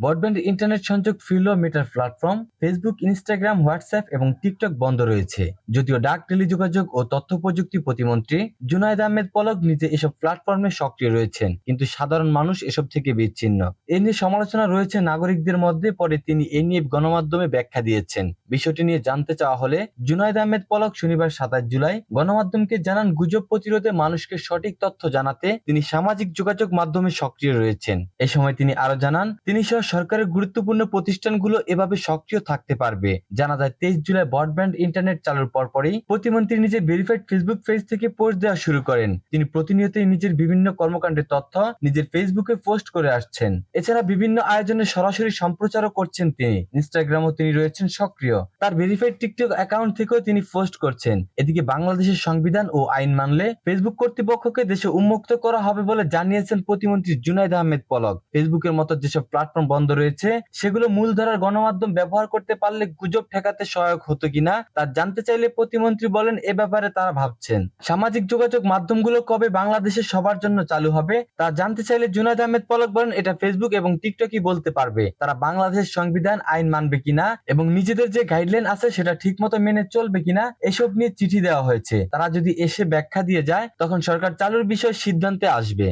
Broadband internet সংযোগ ফিরল মেটার platform Facebook, Instagram, WhatsApp এবং টিকটক বন্ধ রয়েছে। যদিও ডাক, টেলিযোগাযোগ ও তথ্য প্রযুক্তি প্রতিমন্ত্রী জুনায়েদ আহমেদ পলক নিজে এসব প্ল্যাটফর্মে সক্রিয় রয়েছেন, কিন্তু সাধারণ মানুষ এসব থেকে বিচ্ছিন্ন। এ নিয়ে সমালোচনা রয়েছে নাগরিকদের মধ্যে। পরে তিনি এ নিয়ে গণমাধ্যমে ব্যাখ্যা দিয়েছেন। বিষয়টি নিয়ে জানতে চাওয়া হলে জুনায়েদ আহমেদ পলক শনিবার 27 জুলাই গণমাধ্যমকে জানান, গুজব প্রতিরোধে মানুষকে সঠিক তথ্য জানাতে তিনি সামাজিক যোগাযোগ মাধ্যমে সক্রিয় রয়েছেন। এ সময় তিনি আরো জানান, তিনি সহ সরকারের গুরুত্বপূর্ণ প্রতিষ্ঠানগুলো এভাবে সক্রিয় থাকতে পারবে। জানা যায় 23 জুলাই ব্রডব্যান্ড ইন্টারনেট চালুর পরপরই প্রতিমন্ত্রী নিজে ভেরিফাইড ফেসবুক পেজ থেকে পোস্ট দেওয়া শুরু করেন। তিনি প্রতিনিয়তই নিজের বিভিন্ন কর্মকাণ্ডের তথ্য নিজের ফেসবুকে পোস্ট করে আসছেন। এছাড়া বিভিন্ন আয়োজনে সরাসরি সম্প্রচারও করছেন তিনি। ইনস্টাগ্রামও তিনি রয়েছেন সক্রিয়। তার ভেরিফাইড টিকটক অ্যাকাউন্ট থেকেও তিনি পোস্ট করছেন। এদিকে বাংলাদেশের সংবিধান ও আইন মানলে ফেসবুক কর্তৃপক্ষকে দেশে উন্মুক্ত করা হবে বলে জানিয়েছেন প্রতিমন্ত্রী জুনায়েদ আহমেদ পলক। ফেসবুকের মতো যেসব প্ল্যাটফর্ম বন্ধ রয়েছে সেগুলো মূলধারার গণমাধ্যম ব্যবহার করতে পারলে গুজব ঠেকাতে সহায়ক হতো কিনা তা জানতে চাইলে প্রতিমন্ত্রী বলেন, এ ব্যাপারে তারা ভাবছেন। সামাজিক যোগাযোগ মাধ্যমগুলো কবে বাংলাদেশে সবার জন্য চালু হবে তা জানতে চাইলে জুনায়েদ আহমেদ পলক বলেন, এটা ফেসবুক এবং টিকটকই বলতে পারবে তারা বাংলাদেশের সংবিধান আইন মানবে কিনা এবং নিজেদের যে গাইডলাইন আছে সেটা ঠিকমতো মেনে চলবে কিনা এসব নিয়ে চিঠি দেওয়া হয়েছে। তারা যদি এসে ব্যাখ্যা দিয়ে যায় তখন সরকার চালুর বিষয়ে সিদ্ধান্তে আসবে।